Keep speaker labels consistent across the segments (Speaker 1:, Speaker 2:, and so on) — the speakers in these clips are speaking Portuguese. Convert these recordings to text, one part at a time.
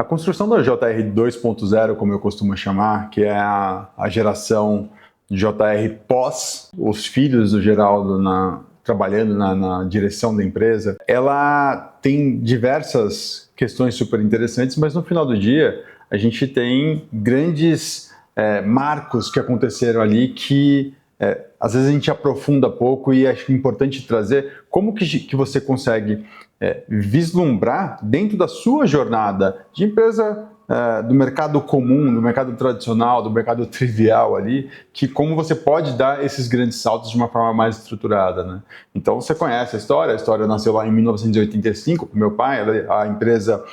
Speaker 1: A construção da JR 2.0, como eu costumo chamar, que é a geração JR pós os filhos do Geraldo trabalhando na direção da empresa, ela tem diversas questões super interessantes, mas no final do dia a gente tem grandes marcos que aconteceram ali que às vezes a gente aprofunda pouco e acho importante trazer como que você consegue vislumbrar dentro da sua jornada de empresa do mercado comum, do mercado tradicional, do mercado trivial ali, que como você pode dar esses grandes saltos de uma forma mais estruturada, né? Então você conhece a história nasceu lá em 1985 com meu pai, a empresa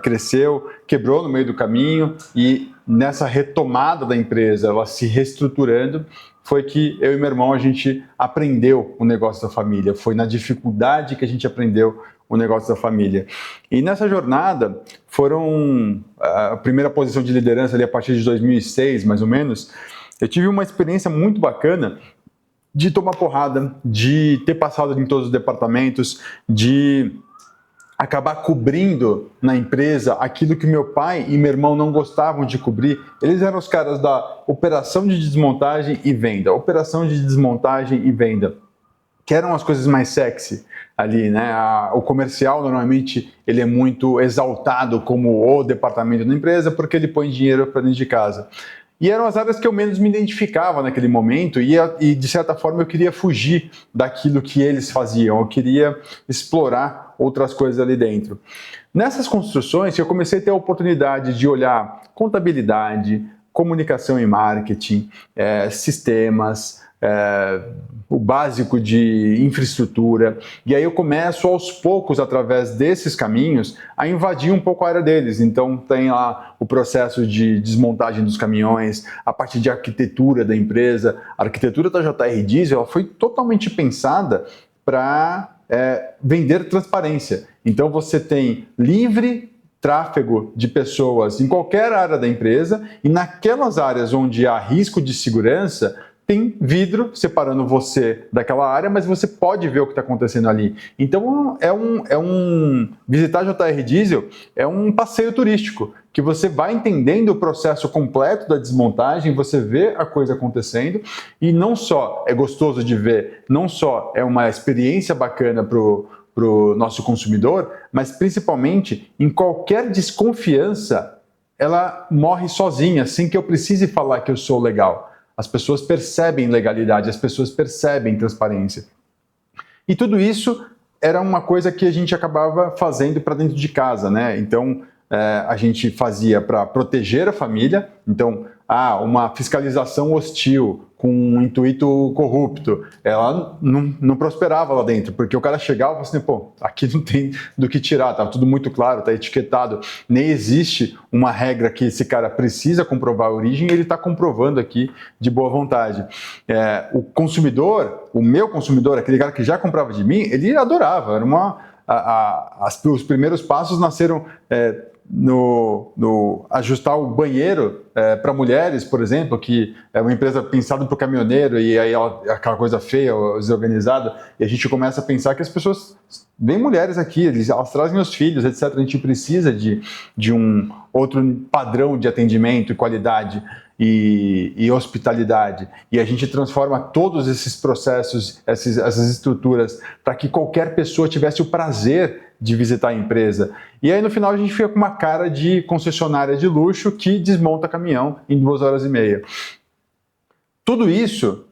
Speaker 1: cresceu, quebrou no meio do caminho e nessa retomada da empresa, ela se reestruturando, foi que eu e meu irmão a gente aprendeu o negócio da família, foi na dificuldade que a gente aprendeu o negócio da família. E nessa jornada foram a primeira posição de liderança ali a partir de 2006, mais ou menos. Eu tive uma experiência muito bacana de tomar porrada, de ter passado em todos os departamentos, de acabar cobrindo na empresa aquilo que meu pai e meu irmão não gostavam de cobrir. Eles eram os caras da operação de desmontagem e venda, operação de desmontagem e venda, que eram as coisas mais sexy ali, né? O comercial, normalmente, ele é muito exaltado como o departamento da empresa porque ele põe dinheiro para dentro de casa. E eram as áreas que eu menos me identificava naquele momento e, de certa forma, eu queria fugir daquilo que eles faziam, eu queria explorar outras coisas ali dentro. Nessas construções, eu comecei a ter a oportunidade de olhar contabilidade, comunicação e marketing, sistemas, o básico de infraestrutura, e aí eu começo aos poucos, através desses caminhos, a invadir um pouco a área deles. Então tem lá o processo de desmontagem dos caminhões, a parte de arquitetura da empresa. A arquitetura da JR Diesel ela foi totalmente pensada para vender transparência. Então você tem livre tráfego de pessoas em qualquer área da empresa e naquelas áreas onde há risco de segurança, tem vidro separando você daquela área, mas você pode ver o que está acontecendo ali. Então, visitar a JR Diesel é um passeio turístico, que você vai entendendo o processo completo da desmontagem, você vê a coisa acontecendo, e não só é gostoso de ver, não só é uma experiência bacana para o nosso consumidor, mas principalmente, em qualquer desconfiança, ela morre sozinha, sem que eu precise falar que eu sou legal. As pessoas percebem legalidade, as pessoas percebem transparência. E tudo isso era uma coisa que a gente acabava fazendo para dentro de casa, né? Então, a gente fazia para proteger a família. Então, uma fiscalização hostil com um intuito corrupto, ela não prosperava lá dentro, porque o cara chegava e falava assim, pô, aqui não tem do que tirar, tá tudo muito claro, tá etiquetado, nem existe uma regra que esse cara precisa comprovar a origem, ele está comprovando aqui de boa vontade. O consumidor, o meu consumidor, aquele cara que já comprava de mim, ele adorava, era os primeiros passos nasceram no ajustar o banheiro para mulheres, por exemplo, que é uma empresa pensada para o caminhoneiro e aí aquela coisa feia, desorganizada, e a gente começa a pensar que as pessoas, vem mulheres aqui, elas trazem os filhos, etc. A gente precisa de um outro padrão de atendimento e qualidade e hospitalidade, e a gente transforma todos esses processos, essas estruturas, para que qualquer pessoa tivesse o prazer de visitar a empresa. E aí no final a gente fica com uma cara de concessionária de luxo que desmonta caminhão em 2 horas e meia. Tudo isso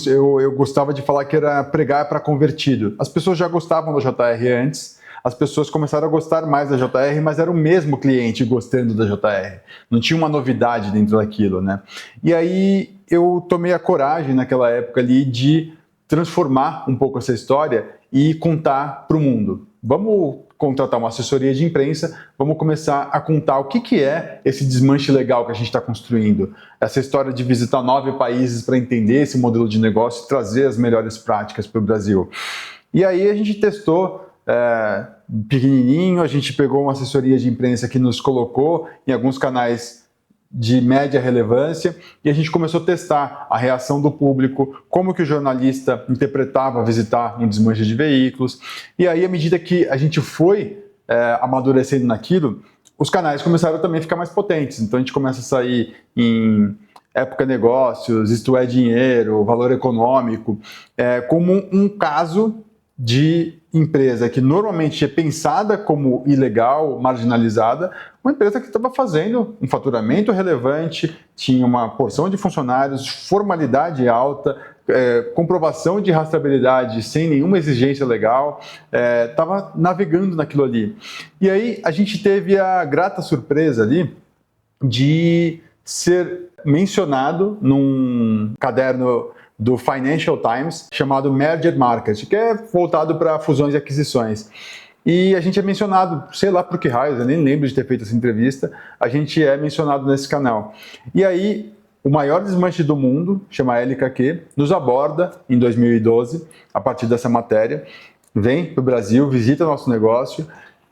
Speaker 1: eu gostava de falar que era pregar para convertido. As pessoas já gostavam da JR antes, as pessoas começaram a gostar mais da JR, mas era o mesmo cliente gostando da JR. Não tinha uma novidade dentro daquilo, né? E aí eu tomei a coragem naquela época ali de transformar um pouco essa história e contar para o mundo. Vamos contratar uma assessoria de imprensa, vamos começar a contar o que é esse desmanche legal que a gente está construindo. Essa história de visitar 9 países para entender esse modelo de negócio e trazer as melhores práticas para o Brasil. E aí a gente testou pequenininho, a gente pegou uma assessoria de imprensa que nos colocou em alguns canais de média relevância e a gente começou a testar a reação do público, como que o jornalista interpretava visitar um desmanche de veículos. E aí, à medida que a gente foi amadurecendo naquilo, os canais começaram também a ficar mais potentes. Então a gente começa a sair em Época Negócios, Isto é Dinheiro, Valor Econômico, como um caso de empresa que normalmente é pensada como ilegal, marginalizada, uma empresa que estava fazendo um faturamento relevante, tinha uma porção de funcionários, formalidade alta, comprovação de rastreabilidade sem nenhuma exigência legal, estava navegando naquilo ali. E aí a gente teve a grata surpresa ali de ser mencionado num caderno do Financial Times, chamado Merger Market, que é voltado para fusões e aquisições. E a gente é mencionado, sei lá por que raios, eu nem lembro de ter feito essa entrevista, a gente é mencionado nesse canal. E aí, o maior desmanche do mundo, chama LKQ, nos aborda em 2012, a partir dessa matéria, vem para o Brasil, visita nosso negócio,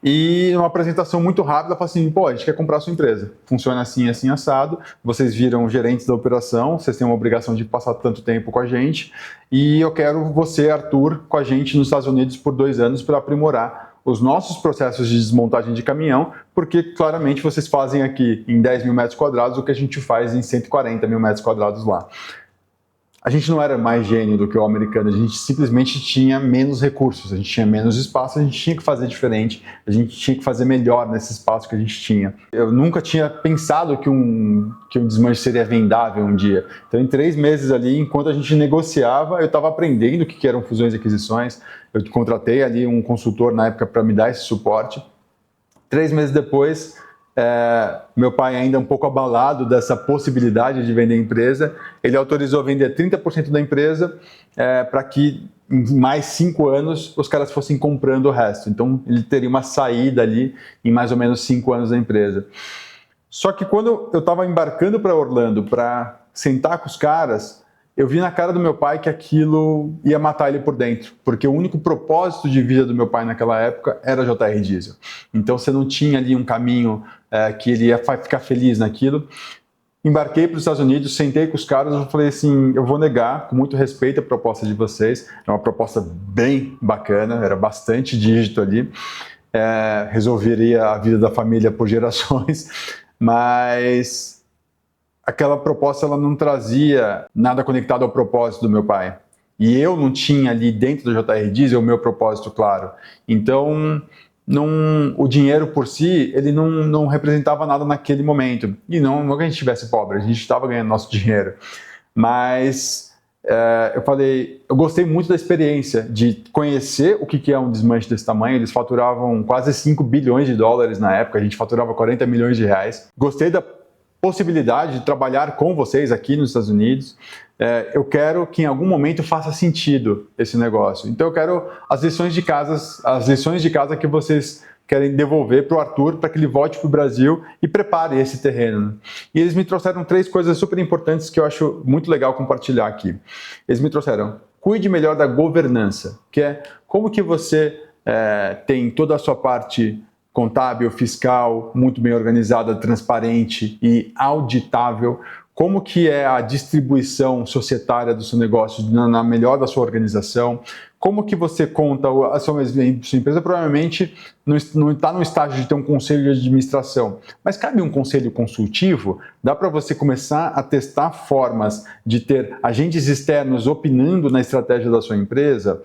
Speaker 1: e numa apresentação muito rápida, fala assim, pô, a gente quer comprar a sua empresa. Funciona assim, assim, assado. Vocês viram gerentes da operação, vocês têm uma obrigação de passar tanto tempo com a gente. E eu quero você, Arthur, com a gente nos Estados Unidos por 2 anos para aprimorar os nossos processos de desmontagem de caminhão, porque claramente vocês fazem aqui em 10 mil metros quadrados o que a gente faz em 140 mil metros quadrados lá. A gente não era mais gênio do que o americano, a gente simplesmente tinha menos recursos, a gente tinha menos espaço, a gente tinha que fazer diferente, a gente tinha que fazer melhor nesse espaço que a gente tinha. Eu nunca tinha pensado que um desmanche seria vendável um dia. Então, em 3 meses ali, enquanto a gente negociava, eu estava aprendendo o que eram fusões e aquisições, eu contratei ali um consultor na época para me dar esse suporte. 3 meses depois, meu pai ainda um pouco abalado dessa possibilidade de vender a empresa, ele autorizou vender 30% da empresa para que em mais 5 anos os caras fossem comprando o resto. Então ele teria uma saída ali em mais ou menos 5 anos da empresa. Só que quando eu estava embarcando para Orlando para sentar com os caras, eu vi na cara do meu pai que aquilo ia matar ele por dentro, porque o único propósito de vida do meu pai naquela época era JR Diesel. Então você não tinha ali um caminho que ele ia ficar feliz naquilo. Embarquei para os Estados Unidos, sentei com os caras e falei assim, eu vou negar, com muito respeito, a proposta de vocês. É uma proposta bem bacana, era bastante dígito ali, resolveria a vida da família por gerações, mas aquela proposta ela não trazia nada conectado ao propósito do meu pai. E eu não tinha ali dentro do JR Diesel o meu propósito claro. Então, o dinheiro por si, ele não representava nada naquele momento. E não que a gente estivesse pobre, a gente estava ganhando nosso dinheiro. Mas eu falei, eu gostei muito da experiência de conhecer o que é um desmanche desse tamanho. Eles faturavam quase 5 bilhões de dólares na época, a gente faturava 40 milhões de reais. Gostei da possibilidade de trabalhar com vocês aqui nos Estados Unidos. Eu quero que em algum momento faça sentido esse negócio. Então eu quero as lições de casa que vocês querem devolver para o Arthur, para que ele volte para o Brasil e prepare esse terreno. E eles me trouxeram 3 coisas super importantes que eu acho muito legal compartilhar aqui. Eles me trouxeram, cuide melhor da governança, que é como que você tem toda a sua parte contábil, fiscal, muito bem organizada, transparente e auditável. Como que é a distribuição societária do seu negócio na melhor da sua organização? Como que você conta a sua empresa? Provavelmente não está no estágio de ter um conselho de administração, mas cabe um conselho consultivo? Dá para você começar a testar formas de ter agentes externos opinando na estratégia da sua empresa?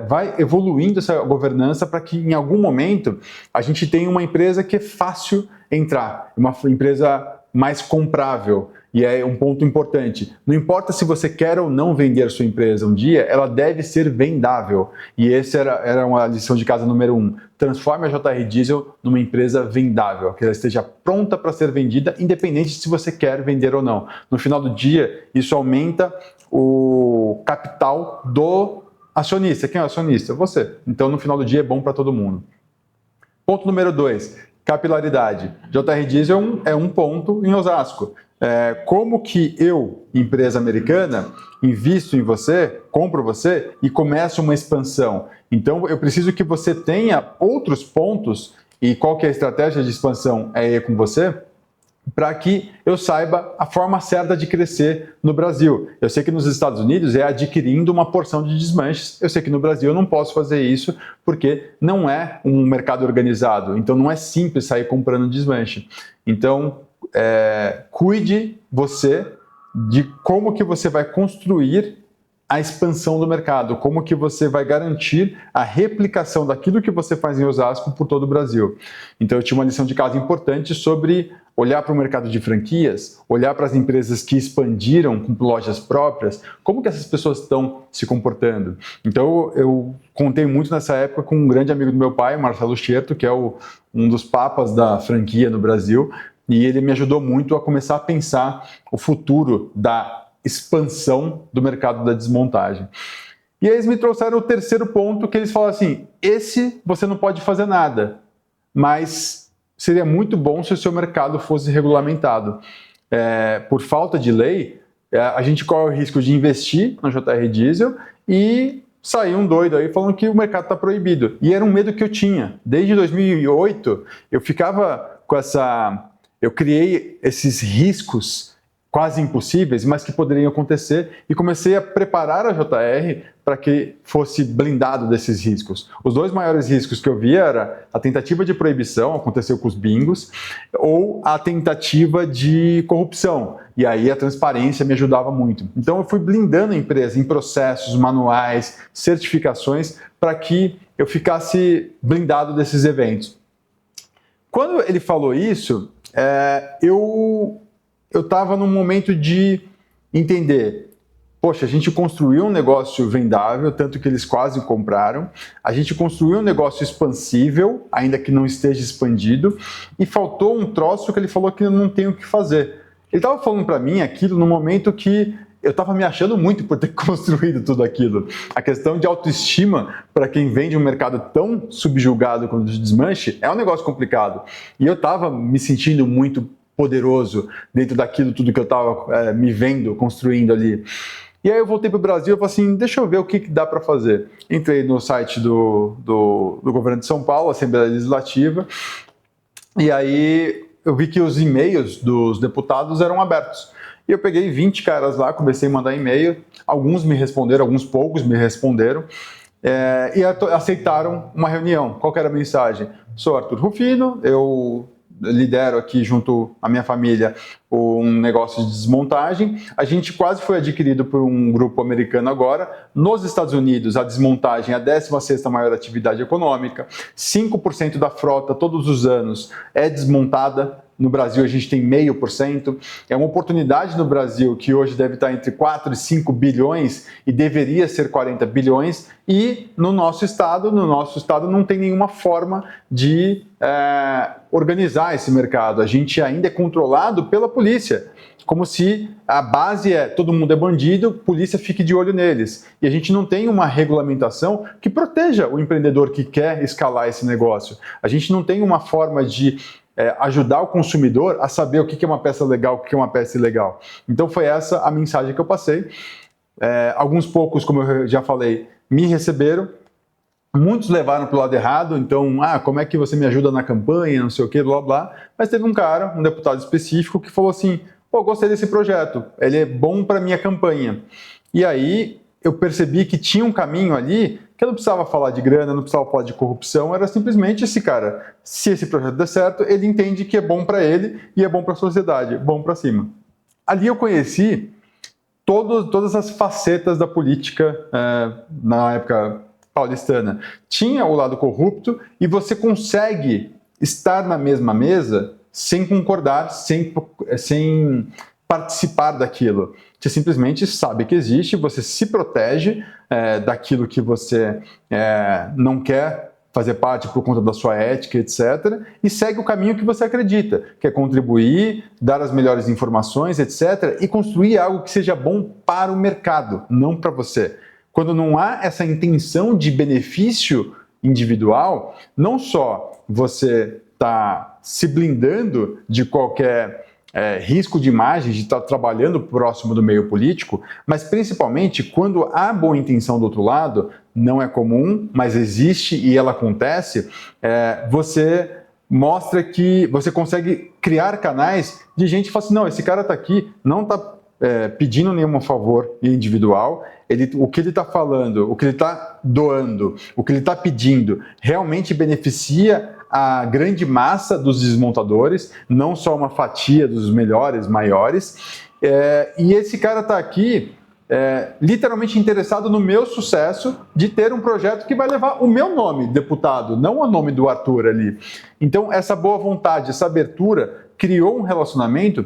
Speaker 1: Vai evoluindo essa governança para que em algum momento a gente tenha uma empresa que é fácil entrar, uma empresa mais comprável. E é um ponto importante. Não importa se você quer ou não vender sua empresa um dia, ela deve ser vendável. E essa era uma lição de casa número 1. Transforme a JR Diesel numa empresa vendável, que ela esteja pronta para ser vendida, independente se você quer vender ou não. No final do dia, isso aumenta o capital do acionista. Quem é o acionista? Você. Então, no final do dia, é bom para todo mundo. Ponto número 2. Capilaridade. JR Diesel é um ponto em Osasco. Como que eu, empresa americana, invisto em você, compro você e começo uma expansão? Então, eu preciso que você tenha outros pontos. E qual que é a estratégia de expansão? É ir com você? para que eu saiba a forma certa de crescer no Brasil. Eu sei que nos Estados Unidos é adquirindo uma porção de desmanches. Eu sei que no Brasil eu não posso fazer isso porque não é um mercado organizado. Então não é simples sair comprando desmanche. Então cuide você de como que você vai construir a expansão do mercado, como que você vai garantir a replicação daquilo que você faz em Osasco por todo o Brasil. Então eu tinha uma lição de casa importante sobre olhar para o mercado de franquias, olhar para as empresas que expandiram com lojas próprias, como que essas pessoas estão se comportando. Então eu contei muito nessa época com um grande amigo do meu pai, Marcelo Scherto, que é um dos papas da franquia no Brasil, e ele me ajudou muito a começar a pensar o futuro da expansão do mercado da desmontagem. E aí eles me trouxeram o terceiro ponto, que eles falaram assim, esse você não pode fazer nada, mas seria muito bom se o seu mercado fosse regulamentado. Por falta de lei, a gente corre o risco de investir no JR Diesel e sair um doido aí falando que o mercado está proibido. E era um medo que eu tinha. Desde 2008, eu ficava com essa... Eu criei esses riscos quase impossíveis, mas que poderiam acontecer, e comecei a preparar a JR para que fosse blindado desses riscos. Os dois maiores riscos que eu via era a tentativa de proibição, aconteceu com os bingos, ou a tentativa de corrupção, e aí a transparência me ajudava muito. Então eu fui blindando a empresa em processos, manuais, certificações, para que eu ficasse blindado desses eventos. Quando ele falou isso, eu estava num momento de entender, poxa, a gente construiu um negócio vendável, tanto que eles quase compraram, a gente construiu um negócio expansível, ainda que não esteja expandido, e faltou um troço que ele falou que eu não tenho o que fazer. Ele estava falando para mim aquilo no momento que eu estava me achando muito por ter construído tudo aquilo. A questão de autoestima, para quem vende um mercado tão subjugado quanto o de desmanche, é um negócio complicado. E eu estava me sentindo muito poderoso dentro daquilo tudo que eu estava me vendo, construindo ali. E aí eu voltei para o Brasil e falei assim, deixa eu ver o que dá para fazer. Entrei no site do governo de São Paulo, Assembleia Legislativa, e aí eu vi que os e-mails dos deputados eram abertos. E eu peguei 20 caras lá, comecei a mandar e-mail, alguns me responderam, alguns poucos me responderam, e aceitaram uma reunião. Qual que era a mensagem? Sou Arthur Rufino, eu lidero aqui junto à minha família um negócio de desmontagem. A gente quase foi adquirido por um grupo americano agora. Nos Estados Unidos, a desmontagem é a 16ª maior atividade econômica. 5% da frota todos os anos é desmontada. No Brasil, a gente tem 0,5%. É uma oportunidade no Brasil que hoje deve estar entre 4 e 5 bilhões e deveria ser 40 bilhões. E no nosso estado não tem nenhuma forma de organizar esse mercado. A gente ainda é controlado pela polícia, como se a base todo mundo é bandido, polícia fique de olho neles. E a gente não tem uma regulamentação que proteja o empreendedor que quer escalar esse negócio. A gente não tem uma forma de ajudar o consumidor a saber o que é uma peça legal, o que é uma peça ilegal. Então foi essa a mensagem que eu passei. Alguns poucos, como eu já falei, me receberam. Muitos levaram para o lado errado, então, como é que você me ajuda na campanha, não sei o que, blá, blá. Mas teve um cara, um deputado específico, que falou assim, pô, gostei desse projeto, ele é bom para minha campanha. E aí eu percebi que tinha um caminho ali que eu não precisava falar de grana, não precisava falar de corrupção, era simplesmente esse cara. Se esse projeto der certo, ele entende que é bom para ele e é bom para a sociedade, bom para cima. Ali eu conheci todas as facetas da política na época paulistana. Tinha o lado corrupto e você consegue estar na mesma mesa sem concordar, sem participar daquilo. Você simplesmente sabe que existe, você se protege daquilo que você não quer fazer parte por conta da sua ética, etc. E segue o caminho que você acredita, que é contribuir, dar as melhores informações, etc. E construir algo que seja bom para o mercado, não para você. Quando não há essa intenção de benefício individual, não só você está se blindando de qualquer risco de imagem, de estar trabalhando próximo do meio político, mas principalmente quando há boa intenção do outro lado, não é comum, mas existe e ela acontece, você mostra que você consegue criar canais de gente que fala assim, não, esse cara está aqui, não está pedindo nenhum favor individual, o que ele está falando, o que ele está doando, o que ele está pedindo, realmente beneficia a grande massa dos desmontadores, não só uma fatia dos melhores, maiores, e esse cara está aqui literalmente interessado no meu sucesso de ter um projeto que vai levar o meu nome, deputado, não o nome do Arthur ali. Então, essa boa vontade, essa abertura, criou um relacionamento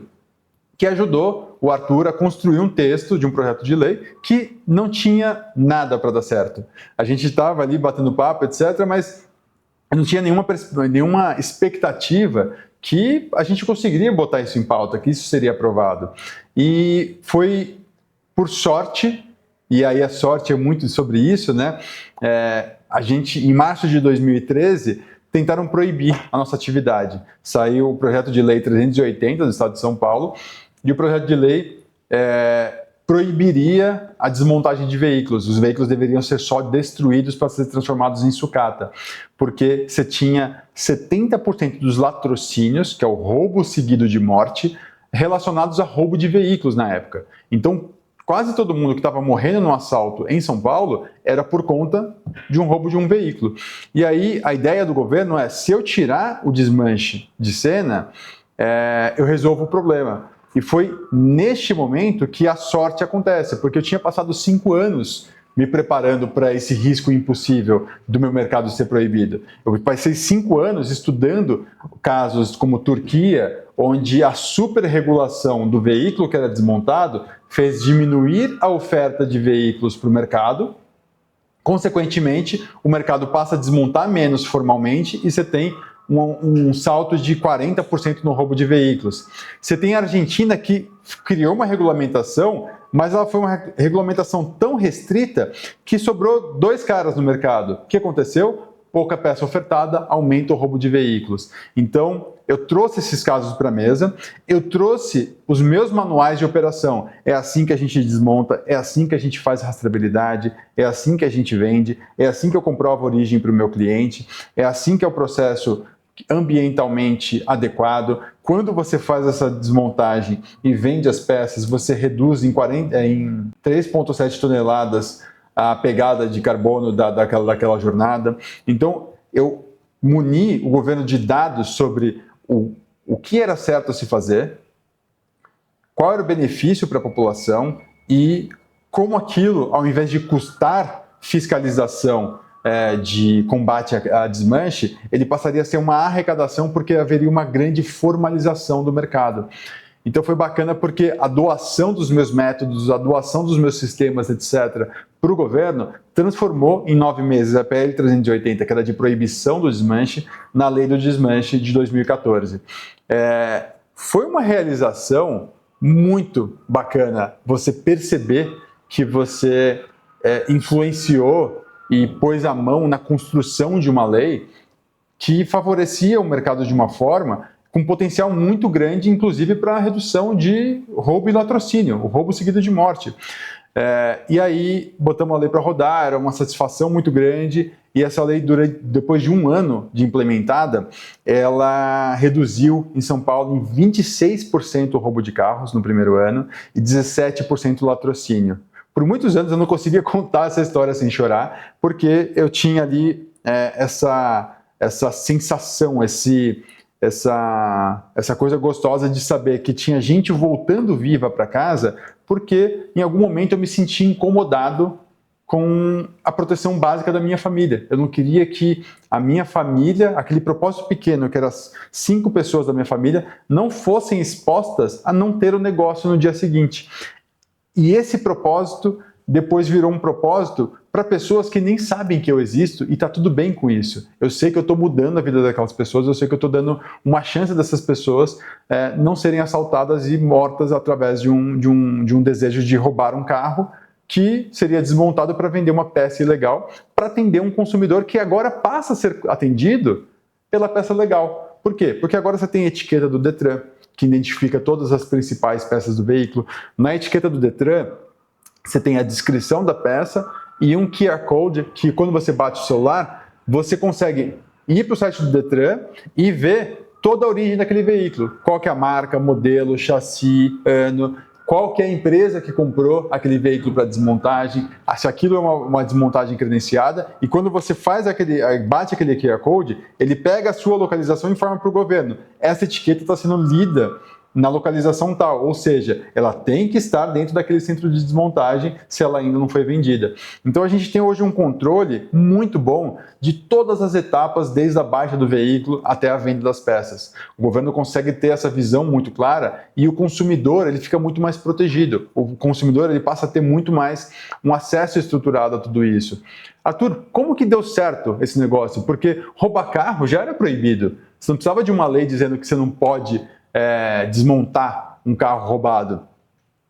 Speaker 1: que ajudou o Arthur a construir um texto de um projeto de lei que não tinha nada para dar certo. A gente estava ali batendo papo, etc., mas não tinha nenhuma expectativa que a gente conseguiria botar isso em pauta, que isso seria aprovado. E foi por sorte, e aí a sorte é muito sobre isso, né? A gente, em março de 2013, tentaram proibir a nossa atividade. Saiu o projeto de lei 380 do Estado de São Paulo, e o projeto de lei proibiria a desmontagem de veículos. Os veículos deveriam ser só destruídos para ser transformados em sucata, porque você tinha 70% dos latrocínios, que é o roubo seguido de morte, relacionados a roubo de veículos na época. Então, quase todo mundo que estava morrendo no assalto em São Paulo era por conta de um roubo de um veículo. E aí a ideia do governo é, se eu tirar o desmanche de cena, eu resolvo o problema. E foi neste momento que a sorte acontece, porque eu tinha passado 5 anos me preparando para esse risco impossível do meu mercado ser proibido. Eu passei 5 anos estudando casos como Turquia, onde a superregulação do veículo que era desmontado fez diminuir a oferta de veículos para o mercado. Consequentemente, o mercado passa a desmontar menos formalmente e você tem um salto de 40% no roubo de veículos. Você tem a Argentina que criou uma regulamentação, mas ela foi uma regulamentação tão restrita que sobrou 2 caras no mercado. O que aconteceu? Pouca peça ofertada, aumenta o roubo de veículos. Então, eu trouxe esses casos para a mesa, eu trouxe os meus manuais de operação. É assim que a gente desmonta, é assim que a gente faz rastreabilidade, é assim que a gente vende, é assim que eu comprovo a origem para o meu cliente, é assim que é o processo ambientalmente adequado. Quando você faz essa desmontagem e vende as peças, você reduz em 3,7 toneladas a pegada de carbono daquela jornada. Então, eu muni o governo de dados sobre o que era certo a se fazer, qual era o benefício para a população e como aquilo, ao invés de custar fiscalização de combate a desmanche, ele passaria a ser uma arrecadação porque haveria uma grande formalização do mercado. Então foi bacana porque a doação dos meus métodos, a doação dos meus sistemas, etc., para o governo, transformou em 9 meses a PL 380, que era de proibição do desmanche, na lei do desmanche de 2014. Foi uma realização muito bacana você perceber que você influenciou e pôs a mão na construção de uma lei que favorecia o mercado de uma forma com potencial muito grande, inclusive para a redução de roubo e latrocínio, o roubo seguido de morte. E aí botamos a lei para rodar, era uma satisfação muito grande, e essa lei, depois de 1 ano de implementada, ela reduziu em São Paulo em 26% o roubo de carros no primeiro ano e 17% o latrocínio. Por muitos anos eu não conseguia contar essa história sem chorar, porque eu tinha ali essa sensação, essa coisa gostosa de saber que tinha gente voltando viva para casa, porque em algum momento eu me senti incomodado com a proteção básica da minha família. Eu não queria que a minha família, aquele propósito pequeno, que eram as 5 pessoas da minha família, não fossem expostas a não ter o negócio no dia seguinte. E esse propósito depois virou um propósito para pessoas que nem sabem que eu existo e está tudo bem com isso. Eu sei que eu estou mudando a vida daquelas pessoas, eu sei que eu estou dando uma chance dessas pessoas não serem assaltadas e mortas através de um desejo de roubar um carro que seria desmontado para vender uma peça ilegal para atender um consumidor que agora passa a ser atendido pela peça legal. Por quê? Porque agora você tem a etiqueta do Detran, que identifica todas as principais peças do veículo. Na etiqueta do Detran, você tem a descrição da peça e um QR Code que, quando você bate o celular, você consegue ir para o site do Detran e ver toda a origem daquele veículo. Qual que é a marca, modelo, chassi, ano, qual que é a empresa que comprou aquele veículo para desmontagem, se aquilo é uma desmontagem credenciada, e quando você bate aquele QR Code, ele pega a sua localização e informa para o governo. Essa etiqueta está sendo lida na localização tal, ou seja, ela tem que estar dentro daquele centro de desmontagem se ela ainda não foi vendida. Então a gente tem hoje um controle muito bom de todas as etapas, desde a baixa do veículo até a venda das peças. O governo consegue ter essa visão muito clara e o consumidor ele fica muito mais protegido. O consumidor ele passa a ter muito mais um acesso estruturado a tudo isso. Arthur, como que deu certo esse negócio? Porque roubar carro já era proibido. Você não precisava de uma lei dizendo que você não pode desmontar um carro roubado.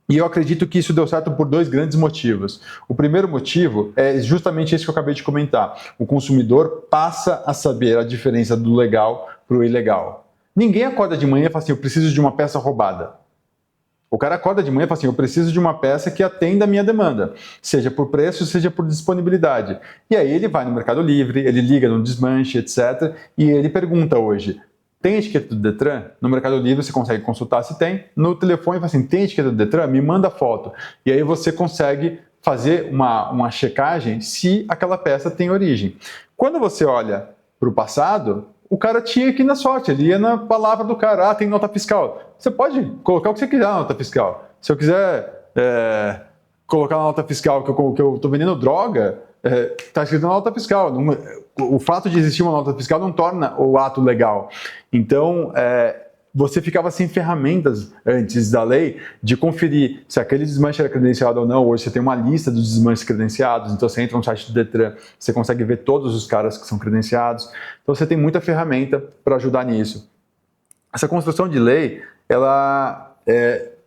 Speaker 1: E eu acredito que isso deu certo por dois grandes motivos. O primeiro motivo é justamente esse que eu acabei de comentar. O consumidor passa a saber a diferença do legal para o ilegal. Ninguém acorda de manhã e fala assim, eu preciso de uma peça roubada. O cara acorda de manhã e fala assim, eu preciso de uma peça que atenda a minha demanda, seja por preço, seja por disponibilidade. E aí ele vai no Mercado Livre, ele liga no Desmanche, etc. E ele pergunta hoje, tem etiqueta do Detran? No Mercado Livre você consegue consultar se tem. No telefone, fala assim, tem etiqueta do Detran? Me manda foto. E aí você consegue fazer uma checagem se aquela peça tem origem. Quando você olha para o passado, o cara tinha que ir na sorte, ele ia na palavra do cara, tem nota fiscal. Você pode colocar o que você quiser na nota fiscal. Se eu quiser colocar na nota fiscal que eu estou vendendo droga, está escrito na nota fiscal. O fato de existir uma nota fiscal não torna o ato legal. Então, você ficava sem ferramentas antes da lei de conferir se aquele desmanche era credenciado ou não. Hoje você tem uma lista dos desmanches credenciados, então você entra no site do Detran, você consegue ver todos os caras que são credenciados. Então você tem muita ferramenta para ajudar nisso. Essa construção de lei, ela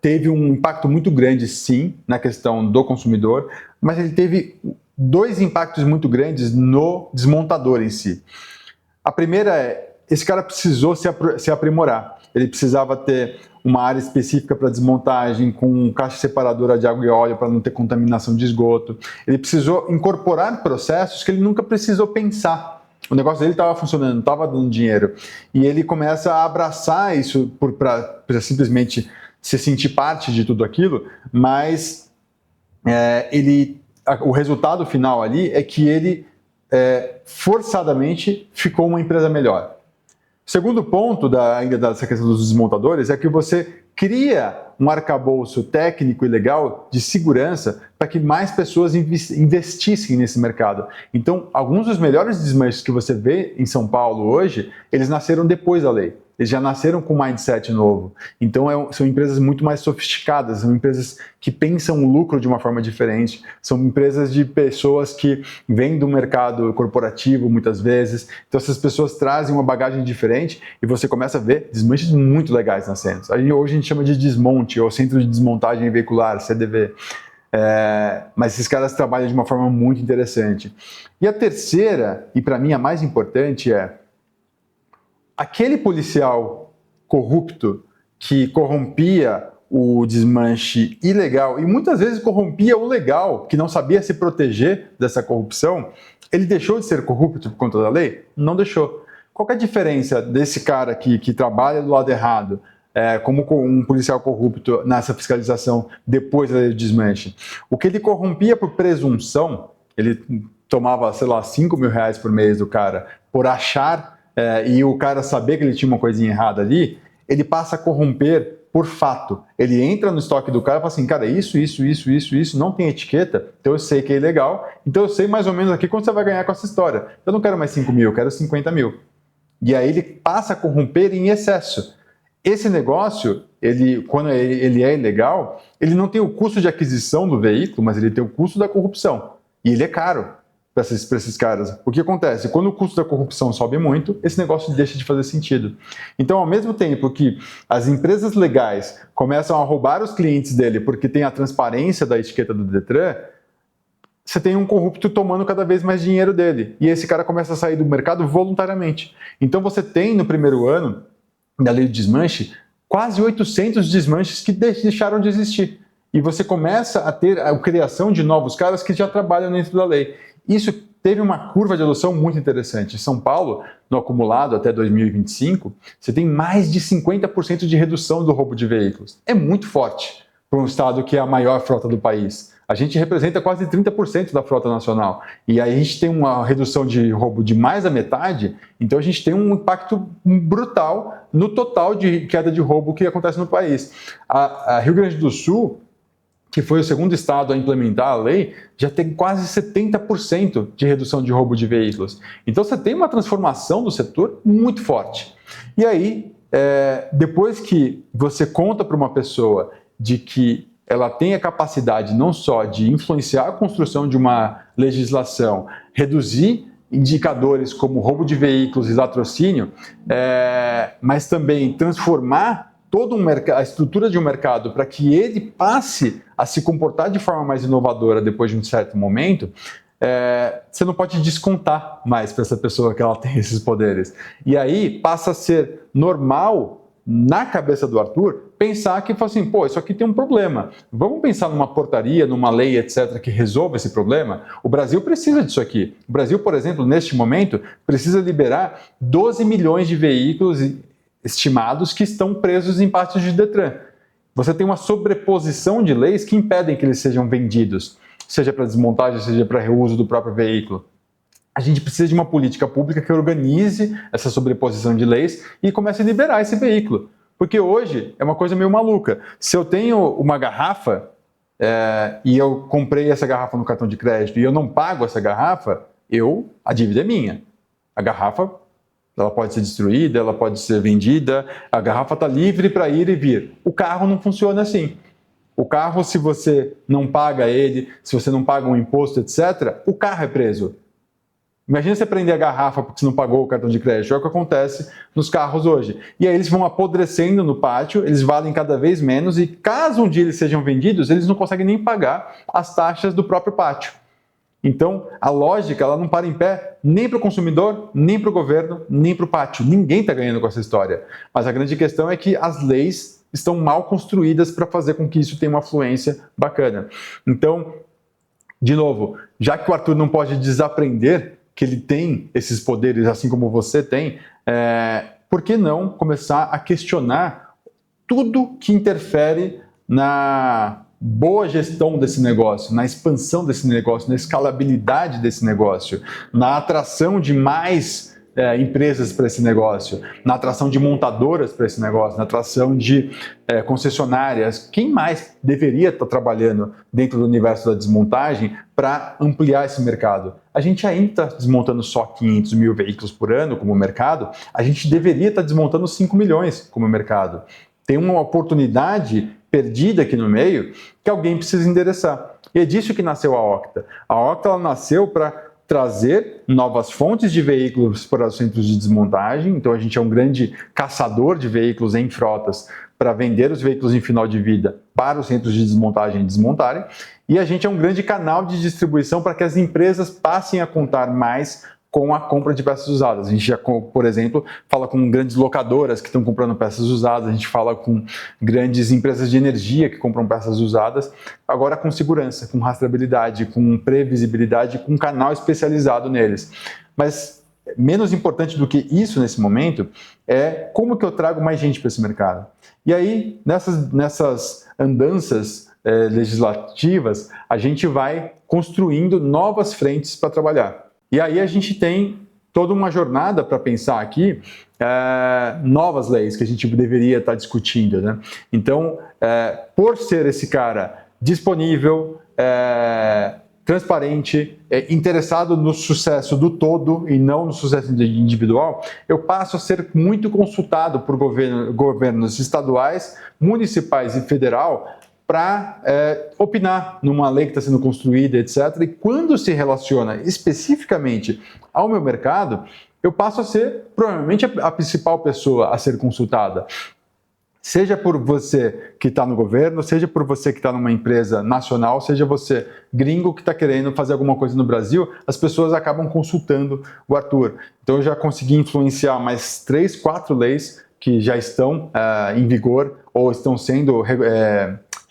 Speaker 1: teve um impacto muito grande, sim, na questão do consumidor, mas ele teve dois impactos muito grandes no desmontador em si. A primeira esse cara precisou se aprimorar. Ele precisava ter uma área específica para desmontagem, com caixa separadora de água e óleo para não ter contaminação de esgoto. Ele precisou incorporar processos que ele nunca precisou pensar. O negócio dele estava funcionando, estava dando dinheiro. E ele começa a abraçar isso para simplesmente se sentir parte de tudo aquilo, mas o resultado final ali é que ele forçadamente ficou uma empresa melhor. O segundo ponto ainda dessa questão dos desmontadores é que você cria um arcabouço técnico e legal de segurança para que mais pessoas investissem nesse mercado. Então, alguns dos melhores desmanches que você vê em São Paulo hoje, eles nasceram depois da lei. Eles já nasceram com um mindset novo. Então, são empresas muito mais sofisticadas, são empresas que pensam o lucro de uma forma diferente, são empresas de pessoas que vêm do mercado corporativo, muitas vezes. Então, essas pessoas trazem uma bagagem diferente e você começa a ver desmanches muito legais nascendo. Hoje a gente chama de desmonte, ou Centro de Desmontagem Veicular, CDV. Mas esses caras trabalham de uma forma muito interessante. E a terceira, e para mim a mais importante, aquele policial corrupto que corrompia o desmanche ilegal e muitas vezes corrompia o legal, que não sabia se proteger dessa corrupção, ele deixou de ser corrupto por conta da lei? Não deixou. Qual é a diferença desse cara que trabalha do lado errado, como um policial corrupto nessa fiscalização depois da lei do desmanche? O que ele corrompia por presunção, ele tomava, sei lá, 5 mil reais por mês do cara por achar e o cara saber que ele tinha uma coisinha errada ali, ele passa a corromper por fato. Ele entra no estoque do cara e fala assim, cara, isso, não tem etiqueta, então eu sei que é ilegal, então eu sei mais ou menos aqui quanto você vai ganhar com essa história. Eu não quero mais 5 mil, eu quero 50 mil. E aí ele passa a corromper em excesso. Esse negócio, quando ele é ilegal, ele não tem o custo de aquisição do veículo, mas ele tem o custo da corrupção. E ele é caro para esses caras. O que acontece? Quando o custo da corrupção sobe muito, esse negócio deixa de fazer sentido. Então, ao mesmo tempo que as empresas legais começam a roubar os clientes dele porque tem a transparência da etiqueta do Detran, você tem um corrupto tomando cada vez mais dinheiro dele. E esse cara começa a sair do mercado voluntariamente. Então, você tem no primeiro ano da lei do desmanche quase 800 desmanches que deixaram de existir. E você começa a ter a criação de novos caras que já trabalham dentro da lei. Isso teve uma curva de adoção muito interessante. Em São Paulo, no acumulado até 2025, você tem mais de 50% de redução do roubo de veículos. É muito forte para um estado que é a maior frota do país. A gente representa quase 30% da frota nacional. E aí a gente tem uma redução de roubo de mais da metade, então a gente tem um impacto brutal no total de queda de roubo que acontece no país. A Rio Grande do Sul, que foi o segundo estado a implementar a lei, já tem quase 70% de redução de roubo de veículos. Então você tem uma transformação do setor muito forte. E aí, depois que você conta para uma pessoa de que ela tem a capacidade não só de influenciar a construção de uma legislação, reduzir indicadores como roubo de veículos e latrocínio, mas também transformar toda a estrutura de um mercado para que ele passe a se comportar de forma mais inovadora depois de um certo momento, você não pode descontar mais para essa pessoa que ela tem esses poderes. E aí passa a ser normal, na cabeça do Arthur, pensar que fala assim, pô, isso aqui tem um problema. Vamos pensar numa portaria, numa lei, etc., que resolva esse problema? O Brasil precisa disso aqui. O Brasil, por exemplo, neste momento, precisa liberar 12 milhões de veículos estimados que estão presos em pátios de Detran. Você tem uma sobreposição de leis que impedem que eles sejam vendidos, seja para desmontagem, seja para reuso do próprio veículo. A gente precisa de uma política pública que organize essa sobreposição de leis e comece a liberar esse veículo. Porque hoje é uma coisa meio maluca. Se eu tenho uma garrafa e eu comprei essa garrafa no cartão de crédito e eu não pago essa garrafa, a dívida é minha. A garrafa, ela pode ser destruída, ela pode ser vendida, a garrafa está livre para ir e vir. O carro não funciona assim. O carro, se você não paga ele, se você não paga um imposto, etc., o carro é preso. Imagina você prender a garrafa porque você não pagou o cartão de crédito. É o que acontece nos carros hoje. E aí eles vão apodrecendo no pátio, eles valem cada vez menos e caso um dia eles sejam vendidos, eles não conseguem nem pagar as taxas do próprio pátio. Então, a lógica ela não para em pé nem para o consumidor, nem para o governo, nem para o pátio. Ninguém está ganhando com essa história. Mas a grande questão é que as leis estão mal construídas para fazer com que isso tenha uma fluência bacana. Então, de novo, já que o Arthur não pode desaprender que ele tem esses poderes, assim como você tem, por que não começar a questionar tudo que interfere na boa gestão desse negócio, na expansão desse negócio, na escalabilidade desse negócio, na atração de mais empresas para esse negócio, na atração de montadoras para esse negócio, na atração de concessionárias. Quem mais deveria estar trabalhando dentro do universo da desmontagem para ampliar esse mercado? A gente ainda está desmontando só 500 mil veículos por ano como mercado, a gente deveria estar desmontando 5 milhões como mercado. Tem uma oportunidade perdida aqui no meio que alguém precisa endereçar. E é disso que nasceu a Octa. A Octa ela nasceu para trazer novas fontes de veículos para os centros de desmontagem. Então a gente é um grande caçador de veículos em frotas para vender os veículos em final de vida para os centros de desmontagem e desmontarem. E a gente é um grande canal de distribuição para que as empresas passem a contar mais com a compra de peças usadas. A gente já, por exemplo, fala com grandes locadoras que estão comprando peças usadas, a gente fala com grandes empresas de energia que compram peças usadas, agora com segurança, com rastreabilidade, com previsibilidade, com um canal especializado neles. Mas menos importante do que isso nesse momento é como que eu trago mais gente para esse mercado. E aí, nessas andanças legislativas, a gente vai construindo novas frentes para trabalhar. E aí a gente tem toda uma jornada para pensar aqui novas leis que a gente deveria estar discutindo, né? Então, por ser esse cara disponível, transparente, interessado no sucesso do todo e não no sucesso individual, eu passo a ser muito consultado por governos estaduais, municipais e federal para opinar numa lei que está sendo construída, etc. E quando se relaciona especificamente ao meu mercado, eu passo a ser provavelmente a principal pessoa a ser consultada. Seja por você que está no governo, seja por você que está numa empresa nacional, seja você gringo que está querendo fazer alguma coisa no Brasil, as pessoas acabam consultando o Arthur. Então eu já consegui influenciar mais 3, 4 leis que já estão em vigor ou estão sendo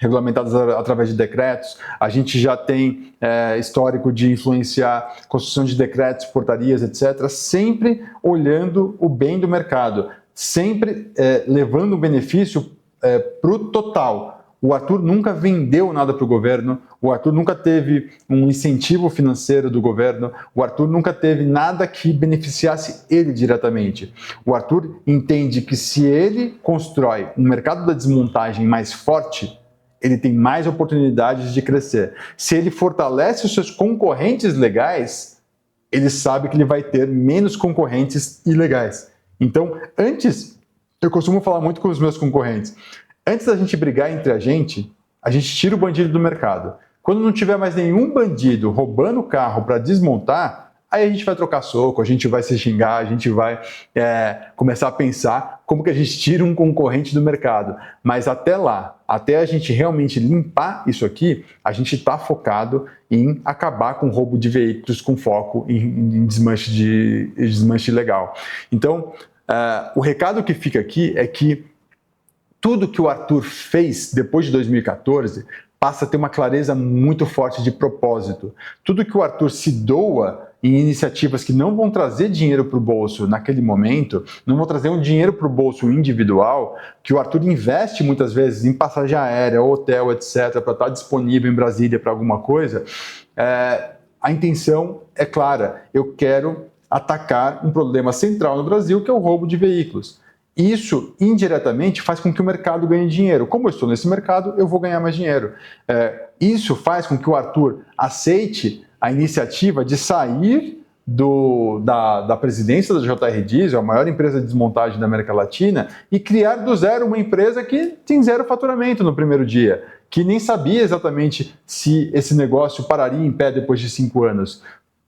Speaker 1: regulamentadas através de decretos, a gente já tem histórico de influenciar construção de decretos, portarias, etc., sempre olhando o bem do mercado, sempre levando o benefício para o total. O Arthur nunca vendeu nada para o governo, o Arthur nunca teve um incentivo financeiro do governo, o Arthur nunca teve nada que beneficiasse ele diretamente. O Arthur entende que se ele constrói um mercado da desmontagem mais forte, ele tem mais oportunidades de crescer. Se ele fortalece os seus concorrentes legais, ele sabe que ele vai ter menos concorrentes ilegais. Então, eu costumo falar muito com os meus concorrentes, antes da gente brigar entre a gente tira o bandido do mercado. Quando não tiver mais nenhum bandido roubando o carro para desmontar, aí a gente vai trocar soco, a gente vai se xingar, a gente vai começar a pensar como que a gente tira um concorrente do mercado. Mas até lá, até a gente realmente limpar isso aqui, a gente está focado em acabar com o roubo de veículos com foco em desmanche legal. Então, o recado que fica aqui é que tudo que o Arthur fez depois de 2014 passa a ter uma clareza muito forte de propósito. Tudo que o Arthur se doa em iniciativas que não vão trazer dinheiro para o bolso naquele momento, não vão trazer um dinheiro para o bolso individual, que o Arthur investe muitas vezes em passagem aérea, hotel, etc., para estar disponível em Brasília para alguma coisa, a intenção é clara. Eu quero atacar um problema central no Brasil, que é o roubo de veículos. Isso, indiretamente, faz com que o mercado ganhe dinheiro. Como eu estou nesse mercado, eu vou ganhar mais dinheiro. Isso faz com que o Arthur aceite a iniciativa de sair da presidência da JR Diesel, a maior empresa de desmontagem da América Latina, e criar do zero uma empresa que tem zero faturamento no primeiro dia, que nem sabia exatamente se esse negócio pararia em pé depois de 5 anos.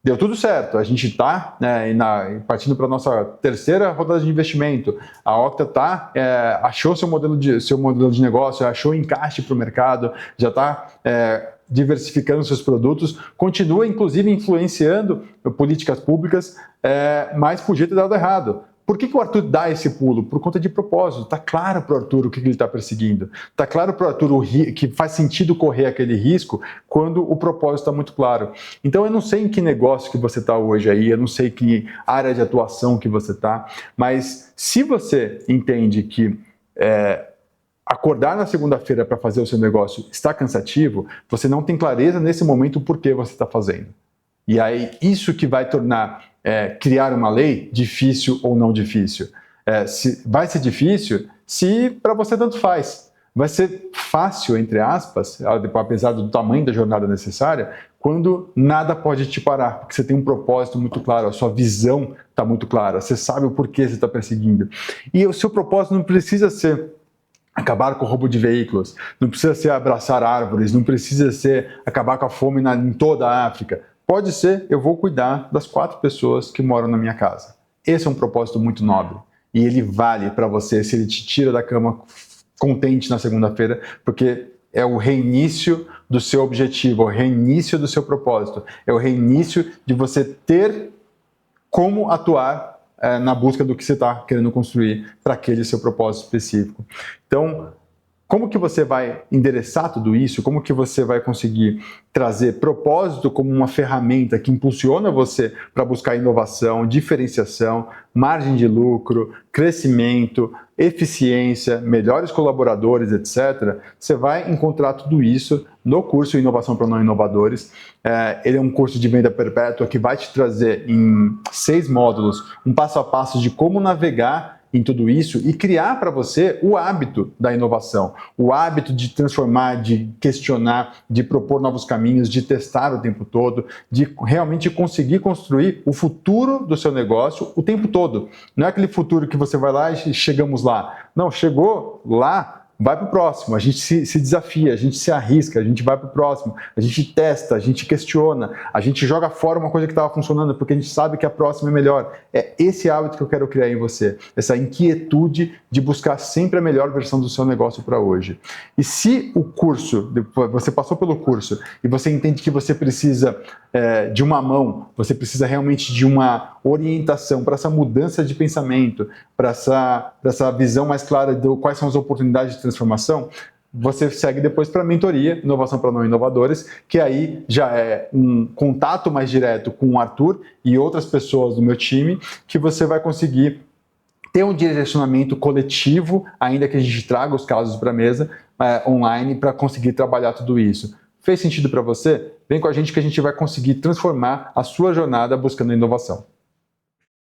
Speaker 1: Deu tudo certo, a gente está partindo para a nossa terceira rodada de investimento. A Octa achou seu modelo de negócio, achou encaixe para o mercado, já está diversificando seus produtos, continua inclusive influenciando políticas públicas, mas podia ter dado errado. Por que o Arthur dá esse pulo? Por conta de propósito. Está claro para o Arthur o que ele está perseguindo. Está claro para o Arthur que faz sentido correr aquele risco quando o propósito está muito claro. Então eu não sei em que negócio que você está hoje aí, eu não sei que área de atuação que você está, mas se você entende que acordar na segunda-feira para fazer o seu negócio está cansativo, você não tem clareza nesse momento o porquê você está fazendo. E aí isso que vai tornar criar uma lei difícil ou não difícil. Vai ser difícil se para você tanto faz. Vai ser fácil, entre aspas, apesar do tamanho da jornada necessária, quando nada pode te parar, porque você tem um propósito muito claro, a sua visão está muito clara, você sabe o porquê você está perseguindo. E o seu propósito não precisa ser acabar com o roubo de veículos, não precisa ser abraçar árvores, não precisa ser acabar com a fome em toda a África. Pode ser, eu vou cuidar das 4 pessoas que moram na minha casa. Esse é um propósito muito nobre. E ele vale para você se ele te tira da cama contente na segunda-feira, porque é o reinício do seu objetivo, é o reinício do seu propósito, é o reinício de você ter como atuar na busca do que você está querendo construir para aquele seu propósito específico. Então, como que você vai endereçar tudo isso? Como que você vai conseguir trazer propósito como uma ferramenta que impulsiona você para buscar inovação, diferenciação, margem de lucro, crescimento, eficiência, melhores colaboradores, etc. Você vai encontrar tudo isso no curso Inovação para Não Inovadores. Ele é um curso de venda perpétua que vai te trazer em 6 módulos um passo a passo de como navegar em tudo isso e criar para você o hábito da inovação, o hábito de transformar, de questionar, de propor novos caminhos, de testar o tempo todo, de realmente conseguir construir o futuro do seu negócio o tempo todo. Não é aquele futuro que você vai lá e chegamos lá. Não, chegou lá, vai para o próximo, a gente se desafia, a gente se arrisca, a gente vai para o próximo, a gente testa, a gente questiona, a gente joga fora uma coisa que estava funcionando porque a gente sabe que a próxima é melhor. É esse hábito que eu quero criar em você, essa inquietude de buscar sempre a melhor versão do seu negócio para hoje. E se o curso, você passou pelo curso e você entende que você precisa de uma mão, você precisa realmente de uma orientação para essa mudança de pensamento, para essa visão mais clara de quais são as oportunidades de transformação, você segue depois para a mentoria, Inovação para Não Inovadores, que aí já é um contato mais direto com o Arthur e outras pessoas do meu time, que você vai conseguir ter um direcionamento coletivo, ainda que a gente traga os casos para a mesa online para conseguir trabalhar tudo isso. Fez sentido para você? Vem com a gente que a gente vai conseguir transformar a sua jornada buscando inovação.